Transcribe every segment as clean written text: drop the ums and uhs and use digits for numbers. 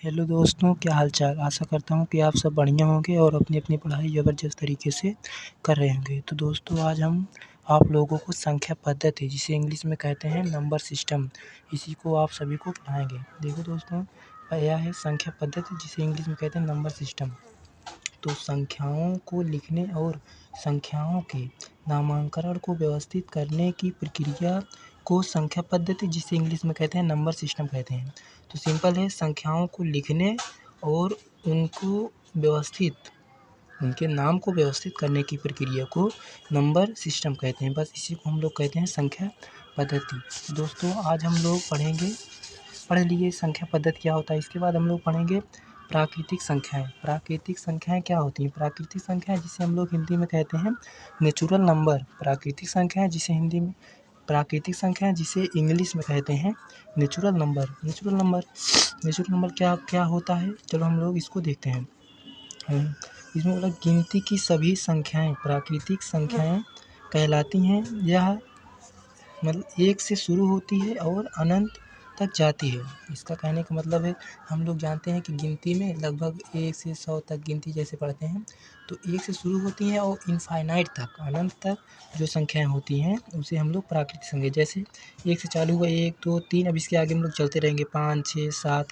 Hello दोस्तों, क्या हाल चाल। आशा करता हूँ कि आप सब बढ़िया होंगे और अपनी अपनी पढ़ाई ज़बरदस्त तरीके से कर रहे होंगे। तो दोस्तों, आज हम आप लोगों को संख्या पद्धति, जिसे इंग्लिश में कहते हैं नंबर सिस्टम, इसी को आप सभी को पढ़ाएंगे। देखो दोस्तों, यह है संख्या पद्धति, जिसे इंग्लिश में कहते हैं नंबर सिस्टम। तो संख्याओं को लिखने और संख्याओं के नामांकन को व्यवस्थित करने की प्रक्रिया को संख्या पद्धति, जिसे इंग्लिश में कहते हैं नंबर सिस्टम कहते हैं। तो सिंपल है, संख्याओं को लिखने और उनको व्यवस्थित उनके नाम को व्यवस्थित करने की प्रक्रिया को नंबर सिस्टम कहते हैं। बस इसी को हम लोग कहते हैं संख्या पद्धति। दोस्तों, आज हम लोग पढ़ लिए संख्या पद्धति क्या होता है। इसके बाद हम लोग पढ़ेंगे प्राकृतिक संख्याएं। प्राकृतिक संख्याएं क्या होती हैं? प्राकृतिक संख्याएं, जिसे हम लोग हिंदी में कहते हैं नेचुरल नंबर। प्राकृतिक संख्याएं, जिसे इंग्लिश में कहते हैं नेचुरल नंबर। नेचुरल नंबर क्या क्या होता है, चलो हम लोग इसको देखते हैं। इसमें बोला गिनती की सभी संख्याएं प्राकृतिक संख्याएं कहलाती हैं। यह मतलब एक से शुरू होती है और अनंत तक जाती है। इसका कहने का मतलब है, हम लोग जानते हैं कि गिनती में लगभग 1 से 100 तक गिनती जैसे पढ़ते हैं, तो 1 से शुरू होती हैं और इनफाइनाइट तक, अनंत तक जो संख्याएं होती हैं उसे हम लोग प्राकृतिक संख्या, जैसे 1 से चालू हुआ 1 2 3, अब इसके आगे हम लोग चलते रहेंगे 5 6 7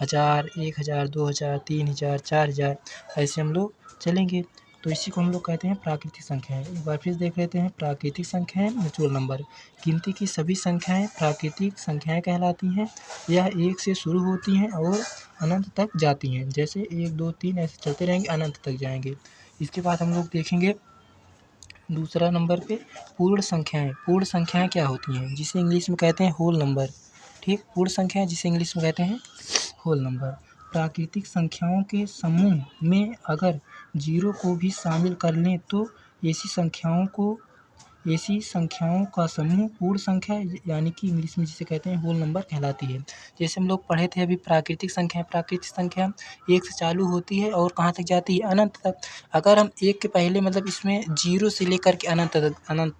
हज़ार 1000 2000 3000 4000, ऐसे हम लोग चलेंगे। तो इसी को हम लोग कहते हैं प्राकृतिक संख्याएं। एक बार फिर देख लेते हैं, प्राकृतिक संख्याएं नेचुरल नंबर। गिनती की सभी संख्याएं प्राकृतिक संख्याएं कहलाती हैं। यह 1 से शुरू होती हैं और अनंत तक जाती हैं, जैसे 1 2 3 ऐसे चलते रहेंगे, अनंत तक जाएंगे। इसके बाद हम लोग देखेंगे दूसरा नंबर पे पूर्ण संख्याएं। पूर्ण संख्याएं क्या होती हैं, जिसे इंग्लिश में कहते हैं होल नंबर। ठीक, पूर्ण संख्याएं जिसे इंग्लिश में कहते हैं होल नंबर। प्राकृतिक संख्याओं के समूह में अगर 0 को भी शामिल कर लें तो ऐसी संख्याओं का समूह पूर्ण संख्या, यानी कि इंग्लिश में जिसे कहते हैं होल नंबर कहलाती है। जैसे हम लोग पढ़े थे अभी प्राकृतिक संख्या 1 से चालू होती है और कहाँ तक जाती है? अनंत तक। अगर हम 1 के पहले मतलब इसमें 0 से लेकर के अनंत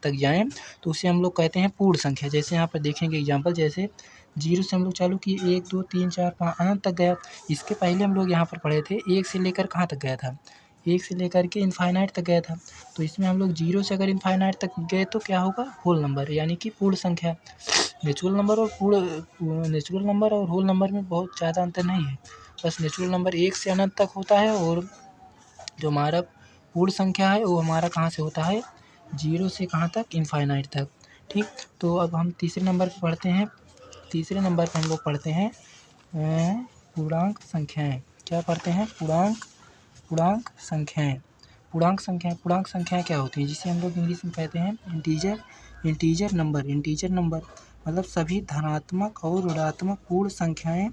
तक जाएँ तो उसे हम लोग कहते हैं पूर्ण संख्या। जैसे यहाँ पर देखेंगे एग्जाम्पल, जैसे 0 से हम लोग चालू किए 1 2 3 4 5 अनंत तक गया। इसके पहले हम लोग यहाँ पर पढ़े थे 1 से लेकर कहाँ तक गया था? 1 से लेकर के इनफाइनाइट तक गया था। तो इसमें हम लोग 0 से अगर इनफाइनाइट तक गए तो क्या होगा? होल नंबर, यानी कि पूर्ण संख्या। नेचुरल नंबर और होल नंबर में बहुत ज़्यादा अंतर नहीं है। बस नेचुरल नंबर 1 से अनंत तक होता है और जो हमारा पूर्ण संख्या है वो हमारा कहाँ से होता है? 0 से कहाँ तक? इनफाइनाइट तक। ठीक, तो अब हम तीसरे नंबर पे पढ़ते हैं। तीसरे नंबर पर हम लोग पढ़ते हैं पूर्णांक संख्याएं। क्या पढ़ते हैं? पूर्णांक संख्याएं। पूर्णांक संख्याएं क्या होती हैं, जिसे हम लोग इंग्लिश में कहते हैं इंटीजर नंबर। मतलब सभी धनात्मक और ऋणात्मक पूर्ण संख्याएं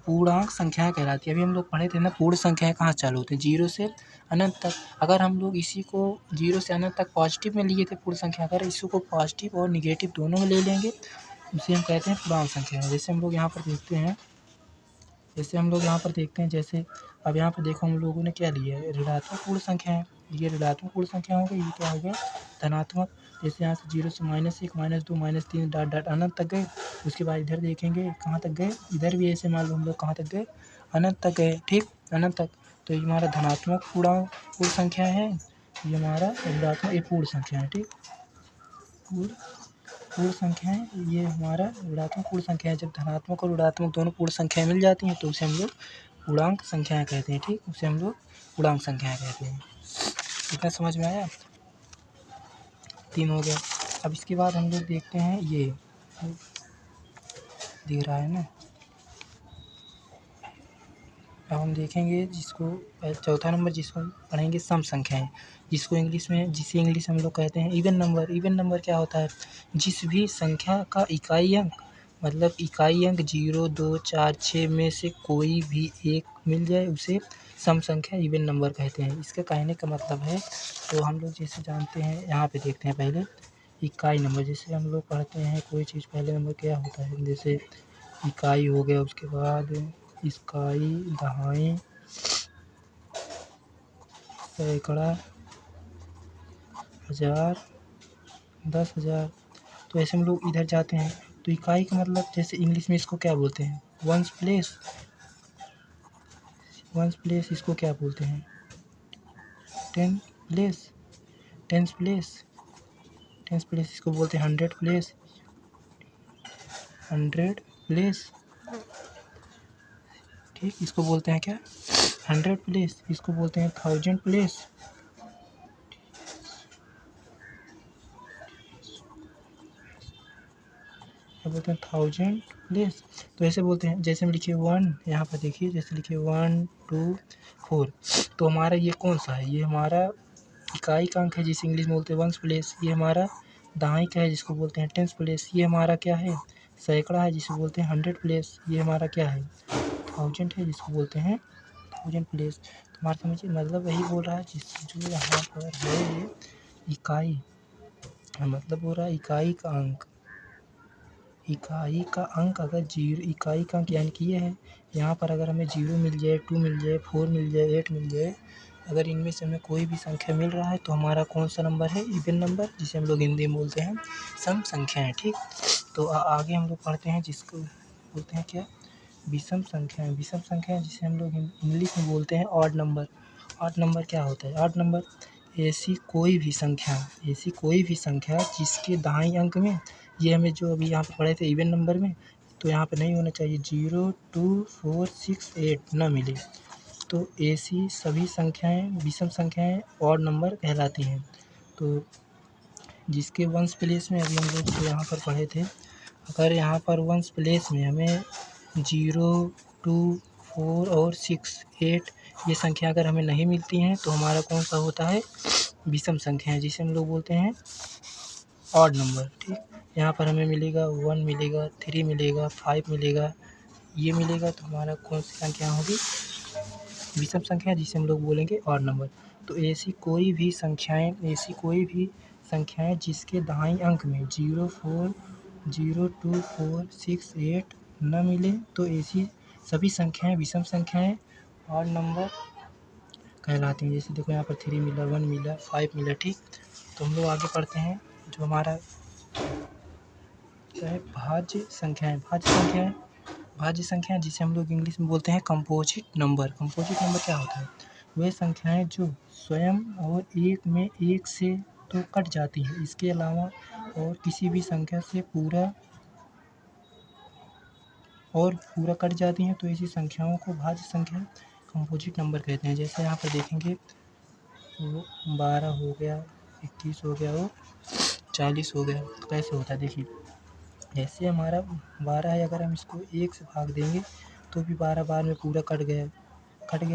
पूर्णांक संख्याएं कहलाती है। अभी हम लोग पढ़े थे ना, पूर्ण संख्याएं कहाँ चालू होती है? 0 से अनंत तक। अगर हम लोग इसी को 0 से अनंत तक पॉजिटिव में लिए थे पूर्ण संख्या, अगर इसको पॉजिटिव और निगेटिव दोनों में ले लेंगे, उसे हम कहते हैं पूर्णांक संख्या। जैसे हम लोग यहाँ पर देखते हैं, जैसे अब यहाँ पर देखो हम लोगों ने क्या लिया है? ऋणात्मक पूर्ण संख्या है। ये ऋणात्मक पूर्ण संख्या हो गई, ये क्या हो गया? धनात्मक। जैसे यहाँ से 0 से -1 -2 -3 डॉट डॉट अनंत तक गए। उसके बाद इधर देखेंगे कहाँ तक गए, इधर भी ऐसे मान लो हम लोग कहाँ तक गए? अनंत तक गए। ठीक, अनंत तक। तो ये हमारा धनात्मक पूर्ण संख्या है, ये हमारा ऋणात्मक ये पूर्ण संख्या है। ठीक, पूर्ण संख्या है, ये हमारा ऋणात्मक पूर्ण संख्या है। जब धनात्मक और ऋणात्मक दोनों पूर्ण संख्याएं मिल जाती हैं तो उसे हम लोग पूर्णांक संख्याएं कहते हैं। ठीक, उसे हम लोग पूर्णांक संख्याएं कहते हैं। इतना समझ में आया? 3 हो गया। अब इसके बाद हम लोग देखते हैं, ये दिख रहा है ना। अब हम देखेंगे चौथा नंबर, जिसको पढ़ेंगे सम संख्याएं, जिसे इंग्लिश में हम लोग कहते हैं इवन नंबर। इवन नंबर क्या होता है? जिस भी संख्या का इकाई अंक 0 2 4 6 में से कोई भी एक मिल जाए उसे सम संख्या इवन नंबर कहते हैं। इसका कहने का मतलब है, तो हम लोग जैसे जानते हैं, यहाँ पे देखते हैं पहले इकाई नंबर। जैसे हम लोग पढ़ते हैं कोई चीज़, पहले नंबर क्या होता है? जैसे इकाई हो गया, उसके बाद इकाई, दहाई, सैकड़ा, हज़ार, 10,000। तो ऐसे हम लोग इधर जाते हैं। तो इकाई का मतलब जैसे इंग्लिश में इसको क्या बोलते हैं? Ones place. वंस प्लेस इसको क्या बोलते हैं? Ten place, tens place, tens place इसको बोलते हैं हंड्रेड प्लेस, हंड्रेड प्लेस, ठीक, इसको बोलते हैं क्या? हंड्रेड प्लेस, इसको बोलते हैं थाउजेंड प्लेस, क्या बोलते हैं? Thousand place. तो ऐसे बोलते हैं, जैसे हम लिखिए वन, यहाँ पर देखिए जैसे लिखिए 1 2 4, तो हमारा ये कौन सा है? ये हमारा इकाई का अंक है जिसे इंग्लिश में बोलते हैं वंस प्लेस। ये हमारा दहाई का है जिसको बोलते हैं टेंस प्लेस। ये हमारा क्या है? सैकड़ा है जिसको बोलते हैं हंड्रेड प्लेस। ये हमारा क्या है? थाउजेंड है जिसको बोलते हैं थाउजेंड प्लेस। तो हमारा समझिए मतलब वही बोल रहा है जो यहाँ पर है इकाई, मतलब बोल रहा है इकाई का अंक, इकाई का अंक अगर जीरो, इकाई का अंक यानी कि ये है, यहाँ पर अगर हमें 0 मिल जाए, 2 मिल जाए, 4 मिल जाए, 8 मिल जाए, अगर इनमें से हमें कोई भी संख्या मिल रहा है तो हमारा कौन सा नंबर है? इवन नंबर, जिसे हम लोग हिंदी में बोलते हैं सम संख्याएँ, ठीक। तो आगे हम लोग पढ़ते हैं जिसको बोलते हैं क्या? विषम संख्याएँ। विषम संख्याएँ जिसे हम लोग इंग्लिश में बोलते हैं ऑड नंबर। ऑड नंबर क्या होता है? ऑड नंबर ऐसी कोई भी संख्या, ऐसी कोई भी संख्या जिसके दाएं अंक में, ये हमें जो अभी यहाँ पे पढ़े थे इवन नंबर में, तो यहाँ पे नहीं होना चाहिए, 0 2 4 6 8 ना मिले, तो ऐसी सभी संख्याएं विषम संख्याएं ऑड नंबर कहलाती हैं। तो जिसके वंस प्लेस में अभी हम लोग जो यहाँ पर पढ़े थे, अगर यहाँ पर वंस प्लेस में हमें 0 2 4 और 6 8 ये संख्या अगर हमें नहीं मिलती हैं तो हमारा कौन सा होता है? विषम संख्या है जिसे हम लोग बोलते हैं ऑड नंबर, ठीक। यहाँ पर हमें मिलेगा 1 मिलेगा, 3 मिलेगा, 5 मिलेगा, ये मिलेगा, तो हमारा कौन सी संख्या होगी? विषम संख्या जिसे हम लोग बोलेंगे ऑड नंबर। तो ऐसी कोई भी संख्याएं, ऐसी कोई भी संख्याएं जिसके दाईं अंक में 0 4 0 2 4 6 8 न मिले तो ऐसी सभी संख्याएं विषम संख्याएं ऑड नंबर कहलाती हैं। जैसे देखो यहाँ पर 3 मिला, 1 मिला, 5 मिला, ठीक। तो हम लोग आगे पढ़ते हैं जो हमारा क्या है? भाज्य संख्याएं। भाज्य संख्याएं, भाज्य संख्याएं जिसे हम लोग इंग्लिश में बोलते हैं कंपोजिट नंबर। कंपोजिट नंबर क्या होता है? वे संख्याएं जो स्वयं और एक में एक से तो कट जाती हैं, इसके अलावा और किसी भी संख्या से पूरा कट जाती हैं, तो ऐसी संख्याओं को भाज्य संख्या कंपोजिट नंबर कहते हैं। जैसे यहाँ पर देखेंगे 12 हो गया, 21 हो गया और 40 हो गया, तो कैसे होता है देखिए। ऐसे हमारा 12 है, अगर हम इसको 1 से भाग देंगे तो भी 12 बार में पूरा कट गया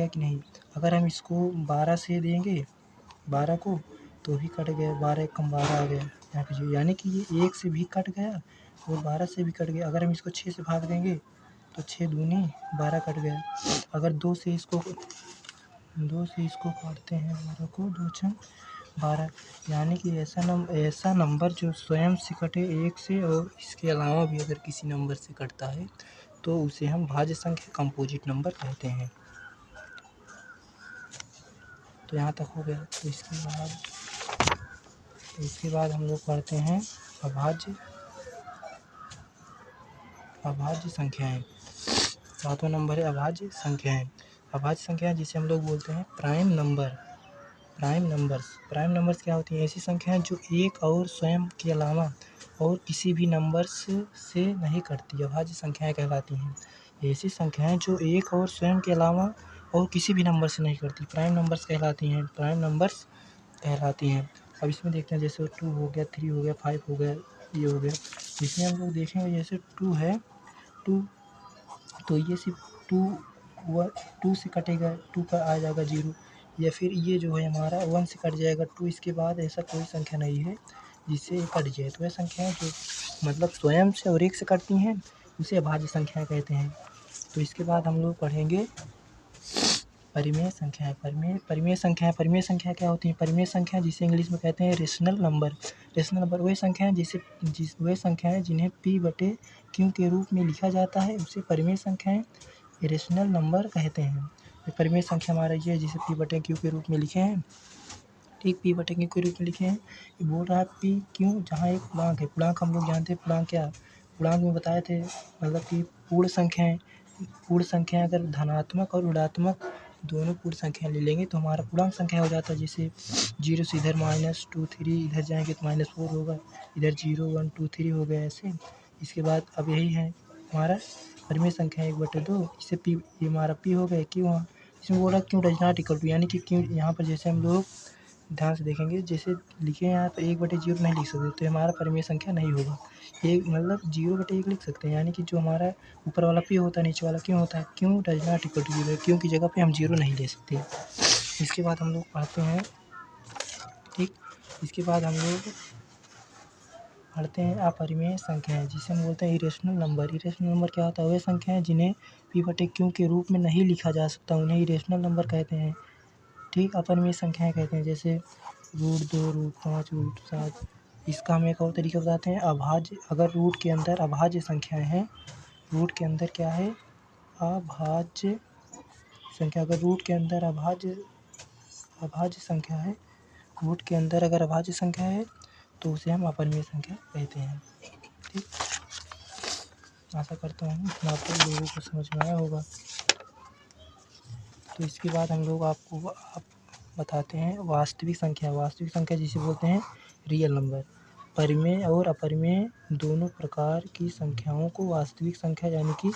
कि नहीं। अगर हम इसको 12 से देंगे 12 को तो भी कट गया, 12 कम 12 आ गया यहाँ पे, जो यानी कि ये 1 से भी कट गया और 12 से भी कट गया। अगर हम इसको 6 से भाग देंगे तो 6 दूनी 12 कट गया। अगर 2 से इसको काटते हैं 12 को, 2 छंग 12, यानी कि ऐसा नंबर जो स्वयं से कटे 1 से और इसके अलावा भी अगर किसी नंबर से कटता है तो उसे हम भाज्य संख्या कंपोजिट नंबर कहते हैं। तो यहाँ तक हो गया। तो इसके बाद हम लोग पढ़ते हैं अभाज्य संख्याएं। सातवां नंबर है अभाज्य संख्याएं। अभाज्य संख्याएं जिसे हम लोग बोलते हैं प्राइम नंबर्स क्या होती हैं? ऐसी संख्याएं जो एक और स्वयं के अलावा और किसी भी नंबर से नहीं कटती, अभाज्य संख्याएं कहलाती हैं। ऐसी संख्याएं जो एक और स्वयं के अलावा और किसी भी नंबर से नहीं कटती, प्राइम नंबर्स कहलाती हैं। अब इसमें देखते हैं, जैसे 2 हो गया, 3 हो गया, 5 हो गया, ये हो गया। इसमें हम लोग देखेंगे जैसे 2 है, 2 तो ये सिर्फ 2 से कटेगा, 2 का आ जाएगा 0, या फिर ये जो है हमारा 1 से कट जाएगा 2, इसके बाद ऐसा कोई संख्या नहीं है जिससे ये कट जाए। तो वह संख्याएं जो मतलब स्वयं से और एक से कटती हैं उसे अभाज्य संख्याएं कहते हैं। तो इसके बाद हम लोग पढ़ेंगे परिमेय संख्याएं। परिमेय संख्या क्या होती है? परिमेय संख्या जिसे इंग्लिश में कहते हैं रेशनल नंबर वही संख्याएं जिन्हें p/q के रूप में लिखा जाता है उसे परिमेय संख्याएं रेशनल नंबर कहते हैं। परिमेय संख्या हमारा ये है जिसे p/q के रूप में लिखे हैं, ठीक, p/q के रूप में लिखे हैं। ये बोल रहा है p/q जहाँ एक पूर्णांक है। पूर्णांक हम लोग जानते हैं, पूर्णांक क्या, पूर्णांक में बताए थे मतलब कि पूर्ण संख्याएं पूर्ण संख्या अगर धनात्मक और ऋणात्मक दोनों पूर्ण संख्या ले लेंगे तो हमारा पूर्णांक संख्या हो जाता है। जैसे 0 से इधर -2 3 इधर जाएंगे तो -4 होगा, इधर 0 1 2 3 हो गया ऐसे। इसके बाद अब यही है हमारा परिमेय संख्या 1/2। इससे पी ये हमारा पी हो गया। क्यों इसमें बोला क्यों डज नॉट इक्वल टू, यानी कि क्यों यहाँ पर जैसे हम लोग ध्यान से देखेंगे, जैसे लिखे हैं यहाँ पर 1/0 नहीं लिख सकते तो हमारा परिमेय संख्या नहीं होगा। एक मतलब 0/1 लिख सकते हैं, यानी कि जो हमारा ऊपर वाला पी होता है नीचे वाला क्यों होता है, क्यों डज नॉट इक्वल टू 0, क्यों की जगह पे हम 0 नहीं ले सकते। इसके बाद हम लोग पढ़ते हैं, ठीक, इसके बाद हम लोग पढ़ते हैं अपरिमेय संख्याएं, जिसे हम बोलते हैं इरेशनल नंबर। इरेशनल नंबर क्या होता है, वह संख्याएं जिन्हें p/q के रूप में नहीं लिखा जा सकता उन्हें इरेशनल नंबर कहते हैं। ठीक, अपरिमेय संख्याएं कहते हैं, जैसे √2 √5 √7। इसका हम एक और तरीका बताते हैं, अभाज्य। अगर रूट के अंदर अभाज्य संख्याएं हैं, रूट के अंदर क्या है, अभाज्य संख्या। अगर रूट के अंदर अभाज्य संख्या है, रूट के अंदर अगर अभाज्य संख्या है तो उसे हम अपरिमेय संख्या कहते हैं। ठीक, आशा करता हूँ आप लोगों को समझ में आया होगा। तो इसके बाद हम लोग आपको बताते हैं वास्तविक संख्या। वास्तविक संख्या जिसे बोलते हैं रियल नंबर। परिमेय और अपरिमेय दोनों प्रकार की संख्याओं को वास्तविक संख्या यानी कि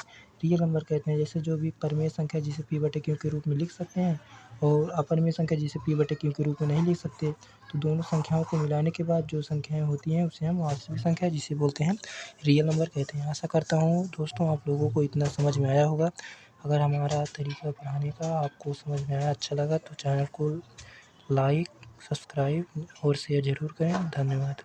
रियल नंबर कहते हैं। जैसे जो भी परिमेय संख्या जिसे p/q के रूप में लिख सकते हैं और अपरिमेय संख्या जिसे p/q के रूप में नहीं लिख सकते, तो दोनों संख्याओं को मिलाने के बाद जो संख्याएं होती हैं उसे हम वास्तविक संख्या जिसे बोलते हैं रियल नंबर कहते हैं। आशा करता हूँ दोस्तों आप लोगों को इतना समझ में आया होगा। अगर हमारा तरीका पढ़ाने का आपको समझ में आया, अच्छा लगा तो चैनल को लाइक, सब्सक्राइब और शेयर ज़रूर करें। धन्यवाद।